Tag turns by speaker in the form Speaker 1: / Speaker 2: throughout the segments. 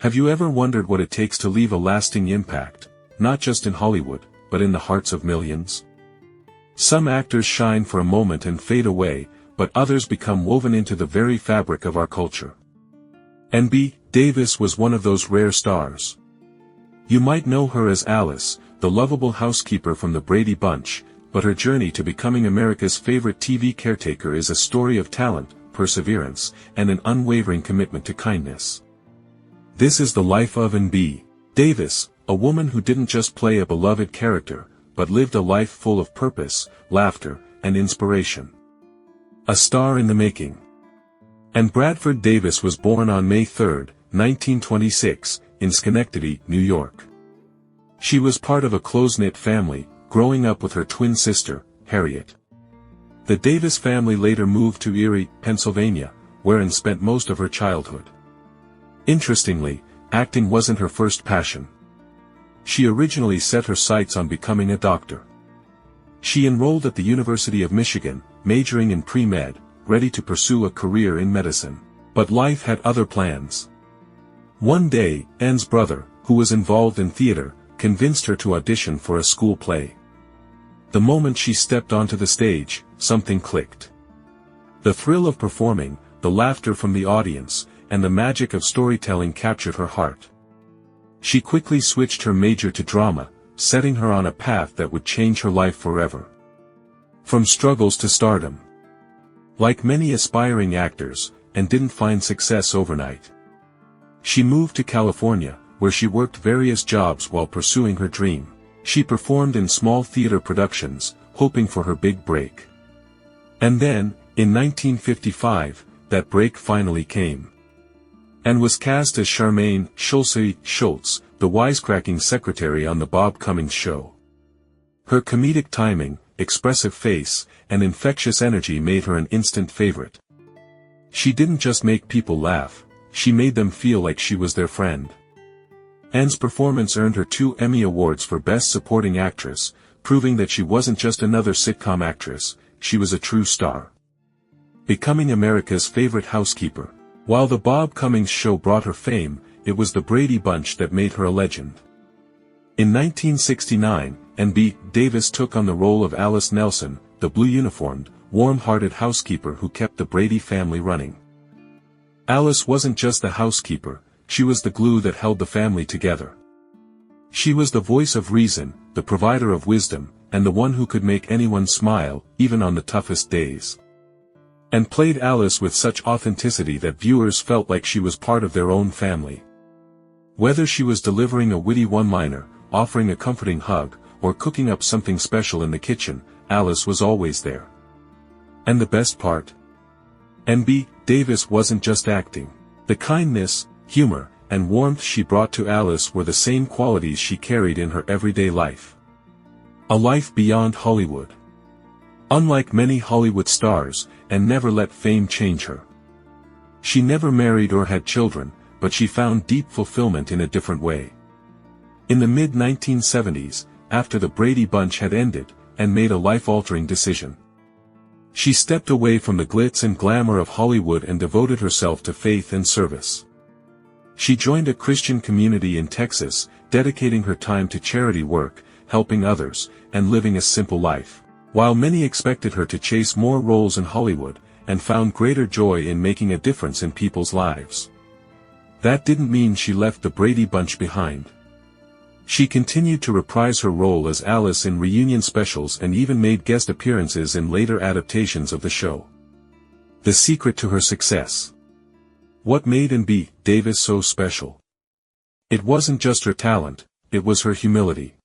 Speaker 1: Have you ever wondered what it takes to leave a lasting impact, not just in Hollywood, but in the hearts of millions? Some actors shine for a moment and fade away, but others become woven into the very fabric of our culture. N.B. Davis was one of those rare stars. You might know her as Alice, the lovable housekeeper from the Brady Bunch, but her journey to becoming America's favorite TV caretaker is a story of talent, perseverance, and an unwavering commitment to kindness. This is the life of N.B. Davis, a woman who didn't just play a beloved character, but lived a life full of purpose, laughter, and inspiration. A star in the making. Anne Bradford Davis was born on May 3, 1926, in Schenectady, New York. She was part of a close-knit family, growing up with her twin sister, Harriet. The Davis family later moved to Erie, Pennsylvania, where Anne spent most of her childhood. Interestingly, acting wasn't her first passion. She originally set her sights on becoming a doctor. She enrolled at the University of Michigan, majoring in pre-med, ready to pursue a career in medicine. But life had other plans. One day, Anne's brother, who was involved in theater, convinced her to audition for a school play. The moment she stepped onto the stage, something clicked. The thrill of performing, the laughter from the audience, and the magic of storytelling captured her heart. She quickly switched her major to drama, setting her on a path that would change her life forever. From struggles to stardom. Like many aspiring actors, Anne didn't find success overnight. She moved to California, where she worked various jobs while pursuing her dream. She performed in small theater productions, hoping for her big break. And then, in 1955, that break finally came. Anne was cast as Charmaine Schultz, the wisecracking secretary on The Bob Cummings Show. Her comedic timing, expressive face, and infectious energy made her an instant favorite. She didn't just make people laugh, she made them feel like she was their friend. Anne's performance earned her 2 Emmy Awards for Best Supporting Actress, proving that she wasn't just another sitcom actress, she was a true star. Becoming America's favorite housekeeper. While The Bob Cummings Show brought her fame, it was the Brady Bunch that made her a legend. In 1969, N.B. Davis took on the role of Alice Nelson, the blue-uniformed, warm-hearted housekeeper who kept the Brady family running. Alice wasn't just the housekeeper, she was the glue that held the family together. She was the voice of reason, the provider of wisdom, and the one who could make anyone smile, even on the toughest days. And played Alice with such authenticity that viewers felt like she was part of their own family. Whether she was delivering a witty one-liner, offering a comforting hug, or cooking up something special in the kitchen, Alice was always there. And the best part? N.B. Davis wasn't just acting. The kindness, humor, and warmth she brought to Alice were the same qualities she carried in her everyday life. A life beyond Hollywood. Unlike many Hollywood stars, Anne never let fame change her. She never married or had children, but she found deep fulfillment in a different way. In the mid-1970s, after the Brady Bunch had ended, Anne made a life-altering decision. She stepped away from the glitz and glamour of Hollywood and devoted herself to faith and service. She joined a Christian community in Texas, dedicating her time to charity work, helping others, and living a simple life. While many expected her to chase more roles in Hollywood, Anne found greater joy in making a difference in people's lives. That didn't mean she left the Brady Bunch behind. She continued to reprise her role as Alice in reunion specials and even made guest appearances in later adaptations of the show. The secret to her success. What made N.B. Davis so special? It wasn't just her talent, it was her humility.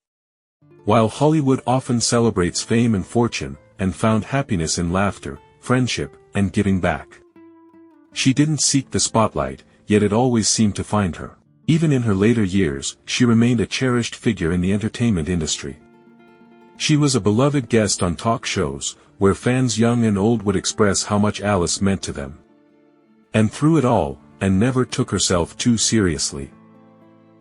Speaker 1: While Hollywood often celebrates fame and fortune, Anne found happiness in laughter, friendship, and giving back. She didn't seek the spotlight, yet it always seemed to find her. Even in her later years, she remained a cherished figure in the entertainment industry. She was a beloved guest on talk shows, where fans young and old would express how much Alice meant to them. And through it all, Anne never took herself too seriously.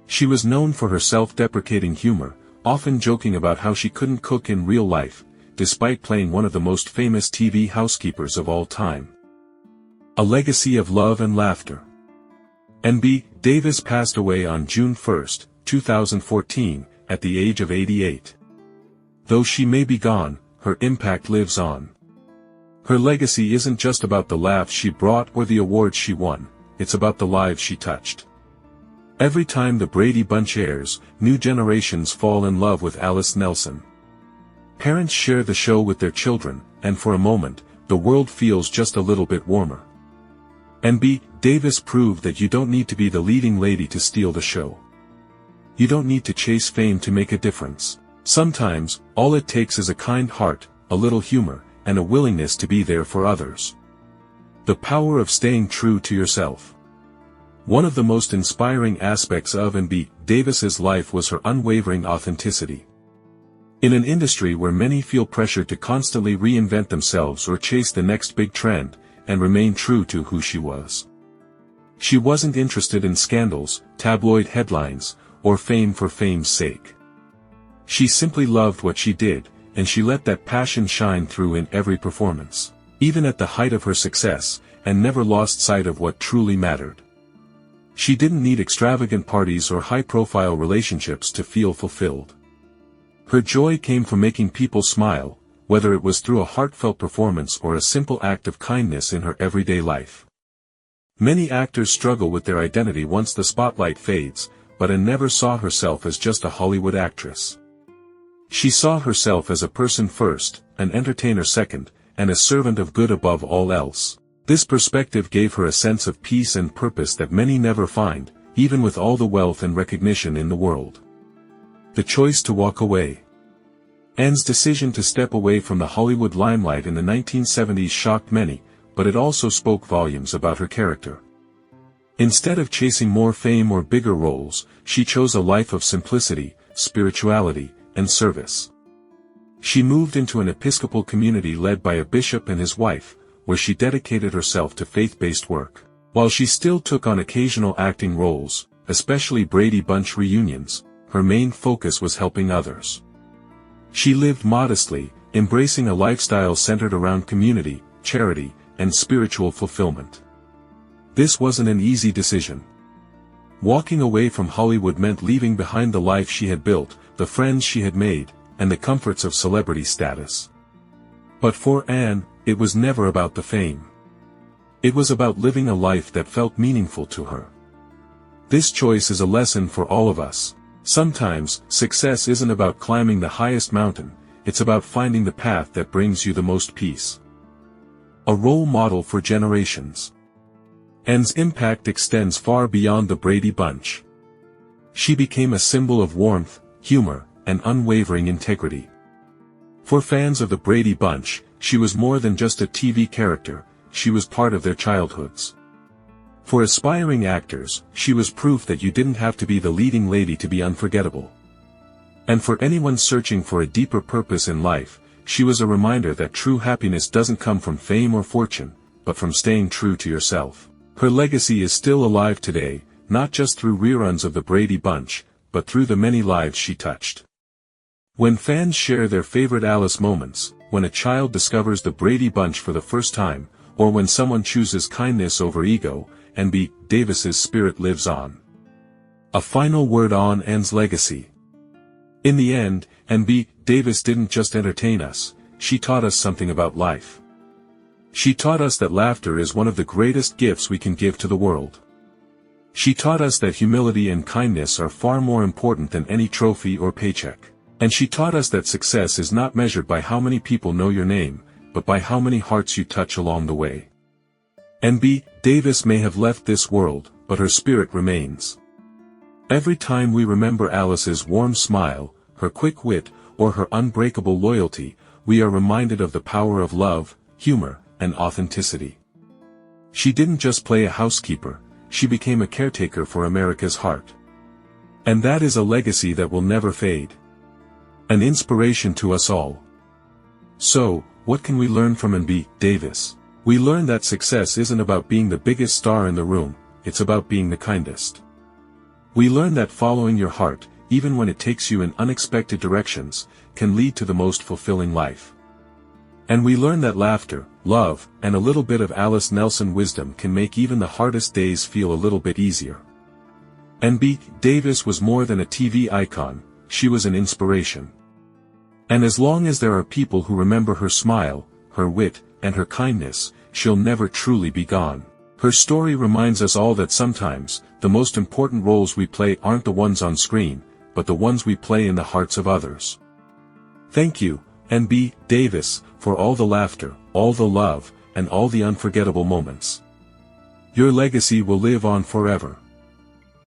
Speaker 1: She was known for her self-deprecating humor, often joking about how she couldn't cook in real life, despite playing one of the most famous TV housekeepers of all time. A legacy of love and laughter. N.B. Davis passed away on June 1, 2014, at the age of 88. Though she may be gone, her impact lives on. Her legacy isn't just about the laughs she brought or the awards she won, it's about the lives she touched. Every time the Brady Bunch airs, new generations fall in love with Alice Nelson. Parents share the show with their children, and for a moment, the world feels just a little bit warmer. NPA Davis proved that you don't need to be the leading lady to steal the show. You don't need to chase fame to make a difference. Sometimes, all it takes is a kind heart, a little humor, and a willingness to be there for others. The power of staying true to yourself. One of the most inspiring aspects of NPA Davis's life was her unwavering authenticity. In an industry where many feel pressure to constantly reinvent themselves or chase the next big trend, and remain true to who she was. She wasn't interested in scandals, tabloid headlines, or fame for fame's sake. She simply loved what she did, and she let that passion shine through in every performance, even at the height of her success, and never lost sight of what truly mattered. She didn't need extravagant parties or high-profile relationships to feel fulfilled. Her joy came from making people smile, whether it was through a heartfelt performance or a simple act of kindness in her everyday life. Many actors struggle with their identity once the spotlight fades, but Anne never saw herself as just a Hollywood actress. She saw herself as a person first, an entertainer second, and a servant of good above all else. This perspective gave her a sense of peace and purpose that many never find, even with all the wealth and recognition in the world. The choice to walk away. Anne's decision to step away from the Hollywood limelight in the 1970s shocked many, but it also spoke volumes about her character. Instead of chasing more fame or bigger roles, she chose a life of simplicity, spirituality, and service. She moved into an Episcopal community led by a bishop and his wife, where she dedicated herself to faith-based work. While she still took on occasional acting roles, especially Brady Bunch reunions, her main focus was helping others. She lived modestly, embracing a lifestyle centered around community, charity, and spiritual fulfillment. This wasn't an easy decision. Walking away from Hollywood meant leaving behind the life she had built, the friends she had made, and the comforts of celebrity status. But for Anne, it was never about the fame. It was about living a life that felt meaningful to her. This choice is a lesson for all of us. Sometimes, success isn't about climbing the highest mountain, it's about finding the path that brings you the most peace. A role model for generations. Anne's impact extends far beyond the Brady Bunch. She became a symbol of warmth, humor, and unwavering integrity. For fans of the Brady Bunch, she was more than just a TV character, she was part of their childhoods. For aspiring actors, she was proof that you didn't have to be the leading lady to be unforgettable. And for anyone searching for a deeper purpose in life, she was a reminder that true happiness doesn't come from fame or fortune, but from staying true to yourself. Her legacy is still alive today, not just through reruns of the Brady Bunch, but through the many lives she touched. When fans share their favorite Alice moments, when a child discovers the Brady Bunch for the first time, or when someone chooses kindness over ego, NPA Davis's spirit lives on. A final word on Anne's legacy. In the end, NPA Davis didn't just entertain us, she taught us something about life. She taught us that laughter is one of the greatest gifts we can give to the world. She taught us that humility and kindness are far more important than any trophy or paycheck. And she taught us that success is not measured by how many people know your name, but by how many hearts you touch along the way. NPA Davis may have left this world, but her spirit remains. Every time we remember Alice's warm smile, her quick wit, or her unbreakable loyalty, we are reminded of the power of love, humor, and authenticity. She didn't just play a housekeeper, she became a caretaker for America's heart. And that is a legacy that will never fade. An inspiration to us all. So, what can we learn from NPA Davis? We learn that success isn't about being the biggest star in the room, it's about being the kindest. We learn that following your heart, even when it takes you in unexpected directions, can lead to the most fulfilling life. And we learn that laughter, love, and a little bit of Alice Nelson wisdom can make even the hardest days feel a little bit easier. N.B. Davis was more than a TV icon, she was an inspiration. And as long as there are people who remember her smile, her wit, and her kindness, she'll never truly be gone. Her story reminds us all that sometimes, the most important roles we play aren't the ones on screen, but the ones we play in the hearts of others. Thank you, N.B. Davis, for all the laughter, all the love, and all the unforgettable moments. Your legacy will live on forever.